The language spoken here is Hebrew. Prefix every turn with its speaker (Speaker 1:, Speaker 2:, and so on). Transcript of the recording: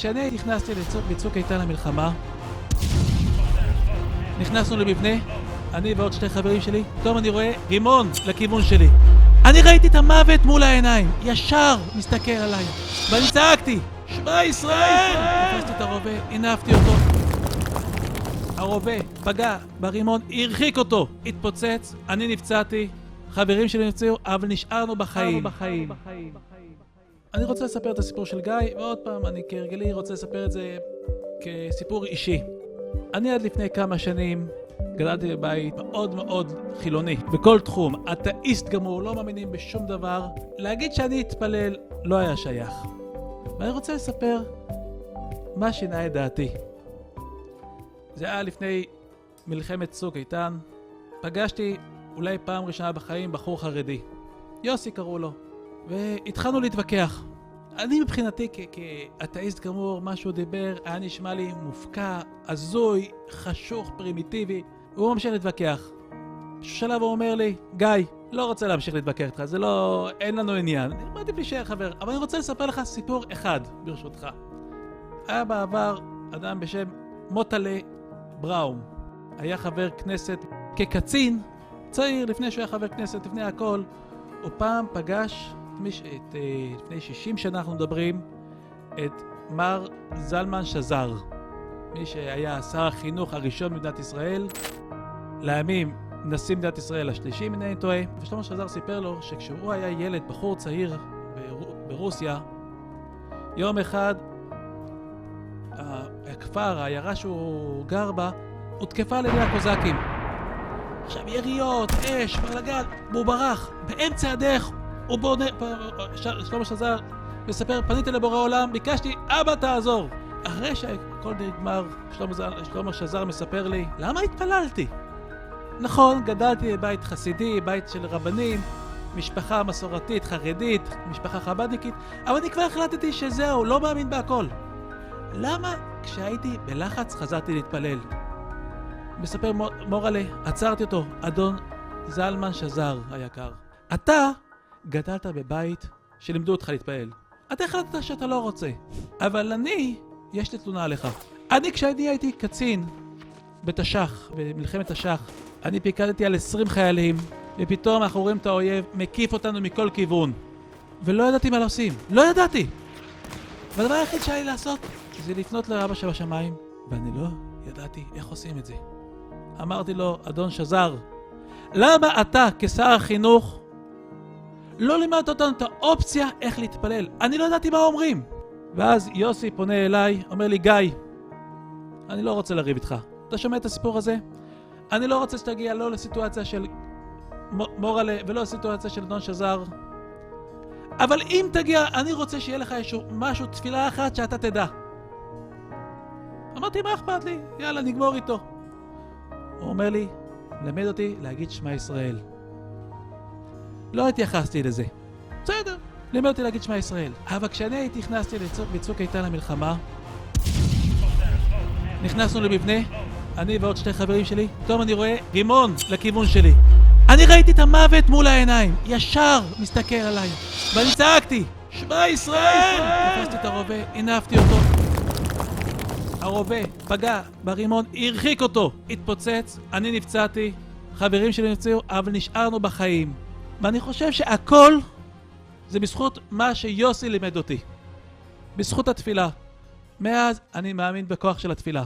Speaker 1: כשאני נכנסתי לצוק איתן למלחמה, נכנסנו למבנה, אני ועוד שני חברים שלי, פתאום אני רואה רימון לכיוון שלי. אני ראיתי את המוות מול העיניים, ישר מסתכל עליי, ואני צעקתי, שמע ישראל! תפסתי את הרובה, הנפתי אותו. הרובה פגע ברימון, הרחיק אותו, התפוצץ, אני נפצעתי, חברים שלי נפצעו, אבל נשארנו בחיים. אני רוצה לספר את הסיפור של גיא, ועוד פעם, אני כהרגלי רוצה לספר את זה כסיפור אישי. אני עד לפני כמה שנים גדלתי בבית מאוד מאוד חילוני, בכל תחום, אתאיסט גמור, לא מאמינים בשום דבר. להגיד שאני אתפלל לא היה שייך. ואני רוצה לספר מה שינה את דעתי. זה היה לפני מלחמת צוק איתן. פגשתי אולי פעם ראשונה בחיים בחור חרדי. יוסי קראו לו. והתחלנו להתווכח. אני מבחינתי כאתאיסט גמור, מה שהוא דיבר היה נשמע לי מופקע, הזוי, חשוך, פרימיטיבי. והוא ממשיך להתווכח. בשביל שלב הוא אומר לי, גיא, לא רוצה להמשיך להתווכח איתך, זה לא, אין לנו עניין. אני מעדיף להישאר חבר, אבל אני רוצה לספר לך סיפור אחד, ברשותך. היה בעבר אדם בשם מוטלה בראום. היה חבר כנסת כקצין, צעיר, לפני שהוא היה חבר כנסת, לפני הכל. הוא פעם פגש, לפני 60 שנה אנחנו מדברים, את מר זלמן שזר. מי שהיה שר החינוך הראשון במדינת ישראל, לימים נשיא מדינת ישראל השלישי, אם אינני טועה. ושלמה שזר סיפר לו שכשהוא היה ילד, בחור צעיר ברוסיה, יום אחד הכפר, העיירה שהוא גר בה, הותקפה על ידי הקוזקים. עכשיו יריות, אש, בלגן, והוא ברח. באמצע הדרך הוא בונה, שלמה שזר מספר, פניתי לבורא עולם, ביקשתי, אבא תעזור. אחרי שהכל נגמר, שלמה שזר מספר לי, למה התפללתי? נכון, גדלתי בבית חסידי, בית של רבנים, משפחה מסורתית, חרדית, משפחה חב"דניקית, אבל אני כבר החלטתי שזהו, לא מאמין בהכל. למה כשהייתי בלחץ חזרתי להתפלל? מספר מורלה, עצרתי אותו, אדון זלמן שזר היקר. אתה גדלת בבית שלימדו אותך להתפלל. אתה החלטת שאתה לא רוצה, אבל אני, יש לי תלונה עליך. אני כשאני הייתי קצין בתש"ח, במלחמת תש"ח, אני פיקדתי על 20 חיילים, ופתאום אנחנו רואים את האויב מקיף אותנו מכל כיוון. ולא ידעתי מה לעושים, לא ידעתי. והדבר היחיד שהיה לי לעשות זה לפנות לאבא שבשמיים, ואני לא ידעתי איך עושים את זה. אמרתי לו, אדון שזר, למה אתה כשר החינוך לא לימדת אותנו את האופציה איך להתפלל? אני לא ידעתי מה אומרים. ואז יוסי פונה אליי, אומר לי, גיא, אני לא רוצה לריב איתך. אתה שומע את הסיפור הזה? אני לא רוצה שתגיע לא לסיטואציה של מורלה ולא לסיטואציה של אדון שזר. אבל אם תגיע, אני רוצה שיהיה לך משהו, תפילה אחת שאתה תדע. אמרתי, מה אכפת לי? יאללה, נגמור איתו. הוא אומר לי, למד אותי להגיד שמע ישראל. לא התייחסתי לזה. בסדר, לימד אותי להגיד שמע ישראל. אבל כשאני נכנסתי לצוק איתן למלחמה, נכנסנו למבנה, אני ועוד שני חברים שלי, פתאום אני רואה רימון לכיוון שלי. אני ראיתי את המוות מול העיניים, ישר מסתכל עליי, ואני צעקתי, שמע ישראל! תפסתי את הרובה, הנפתי אותו. הרובה פגע ברימון, הרחיק אותו, התפוצץ, אני נפצעתי, חברים שלי נפצעו, אבל נשארנו בחיים. ואני חושב שהכל זה בזכות מה שיוסי לימד אותי. בזכות התפילה. מאז אני מאמין בכוח של התפילה.